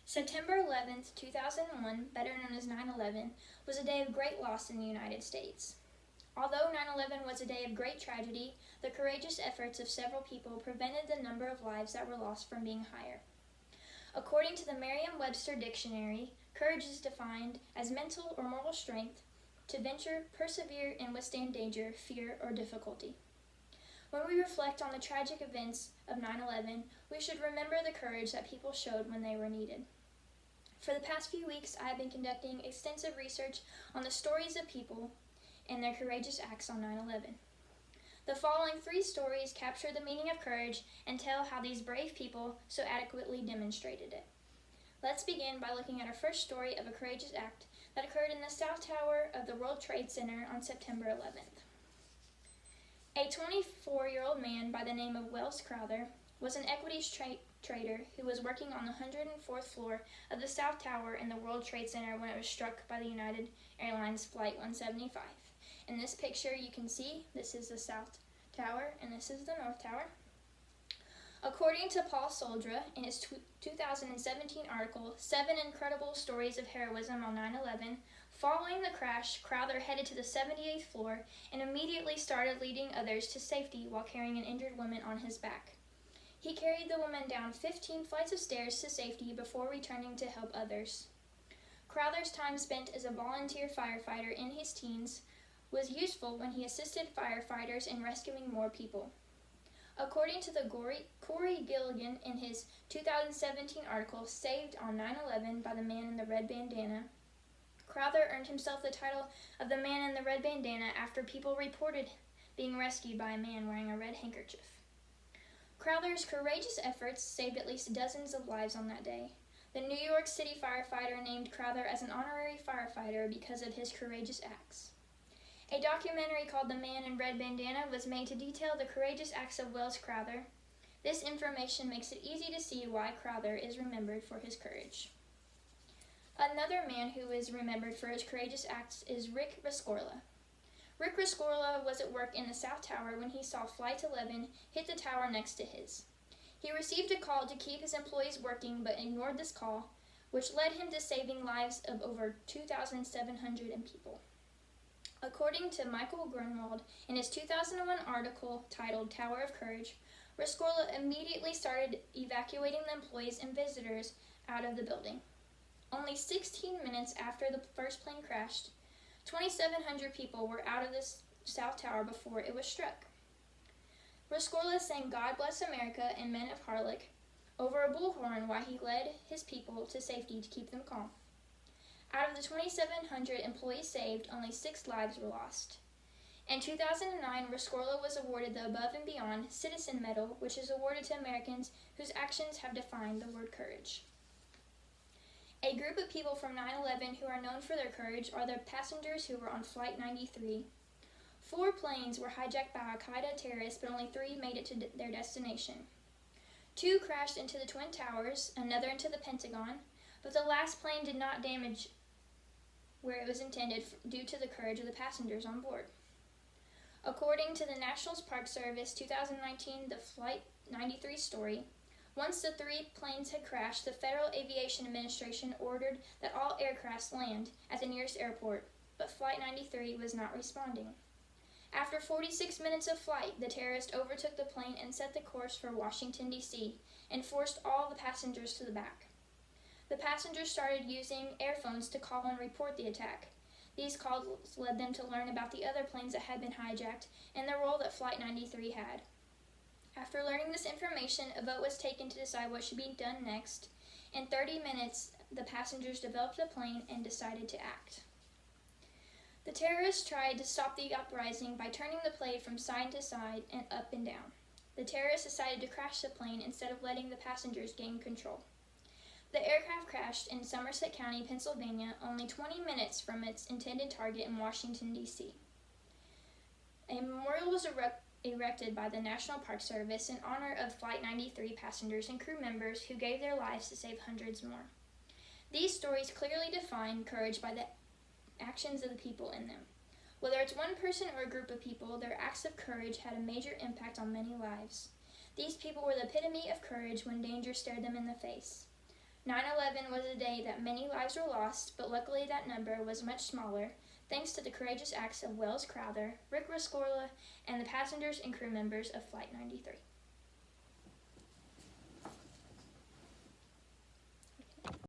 September 11th, 2001, better known as 9/11, was a day of great loss in the United States. Although 9/11 was a day of great tragedy, the courageous efforts of several people prevented the number of lives that were lost from being higher. According to the Merriam-Webster Dictionary, courage is defined as mental or moral strength to venture, persevere, and withstand danger, fear, or difficulty. When we reflect on the tragic events of 9/11, we should remember the courage that people showed when they were needed. For the past few weeks, I have been conducting extensive research on the stories of people and their courageous acts on 9/11. The following 3 stories capture the meaning of courage and tell how these brave people so adequately demonstrated it. Let's begin by looking at our first story of a courageous act that occurred in the South Tower of the World Trade Center on September 11th. A 24-year-old man by the name of Wells Crowther was an equities trader who was working on the 104th floor of the South Tower in the World Trade Center when it was struck by the United Airlines Flight 175. In this picture you can see this is the South Tower and this is the North Tower. According to Paul Soldra in his 2017 article, 7 Incredible Stories of Heroism on 9/11, following the crash, Crowther headed to the 78th floor and immediately started leading others to safety while carrying an injured woman on his back. He carried the woman down 15 flights of stairs to safety before returning to help others. Crowther's time spent as a volunteer firefighter in his teens was useful when he assisted firefighters in rescuing more people. According to the Corey Gilligan in his 2017 article, Saved on 9/11 by the Man in the Red Bandana, Crowther earned himself the title of the Man in the Red Bandana after people reported being rescued by a man wearing a red handkerchief. Crowther's courageous efforts saved at least dozens of lives on that day. The New York City firefighter named Crowther as an honorary firefighter because of his courageous acts. A documentary called The Man in Red Bandana was made to detail the courageous acts of Wells Crowther. This information makes it easy to see why Crowther is remembered for his courage. Another man who is remembered for his courageous acts is Rick Rescorla. Rick Rescorla was at work in the South Tower when he saw Flight 11 hit the tower next to his. He received a call to keep his employees working but ignored this call, which led him to saving lives of over 2,700 people. According to Michael Grunwald in his 2001 article titled Tower of Courage, Rescorla immediately started evacuating the employees and visitors out of the building. Only 16 minutes after the first plane crashed, 2,700 people were out of the South Tower before it was struck. Rescorla sang God Bless America and Men of Harlech over a bullhorn while he led his people to safety to keep them calm. Out of the 2,700 employees saved, only 6 lives were lost. In 2009, Rescorla was awarded the Above and Beyond Citizen Medal, which is awarded to Americans whose actions have defined the word courage. A group of people from 9/11 who are known for their courage are the passengers who were on Flight 93. 4 planes were hijacked by Al-Qaeda terrorists, but only 3 made it to their destination. 2 crashed into the Twin Towers, another into the Pentagon, but the last plane did not damage where it was intended due to the courage of the passengers on board. According to the National Park Service 2019 The Flight 93 story, once the 3 planes had crashed, the Federal Aviation Administration ordered that all aircraft land at the nearest airport, but Flight 93 was not responding. After 46 minutes of flight, the terrorist overtook the plane and set the course for Washington, D.C., and forced all the passengers to the back. The passengers started using earphones to call and report the attack. These calls led them to learn about the other planes that had been hijacked and the role that Flight 93 had. After learning this information, a vote was taken to decide what should be done next. In 30 minutes, the passengers developed a plane and decided to act. The terrorists tried to stop the uprising by turning the plane from side to side and up and down. The terrorists decided to crash the plane instead of letting the passengers gain control. The aircraft crashed in Somerset County, Pennsylvania, only 20 minutes from its intended target in Washington, D.C. A memorial was erected by the National Park Service in honor of Flight 93 passengers and crew members who gave their lives to save hundreds more. These stories clearly define courage by the actions of the people in them. Whether it's one person or a group of people, their acts of courage had a major impact on many lives. These people were the epitome of courage when danger stared them in the face. 9/11 was a day that many lives were lost, but luckily that number was much smaller, thanks to the courageous acts of Wells Crowther, Rick Rescorla, and the passengers and crew members of Flight 93.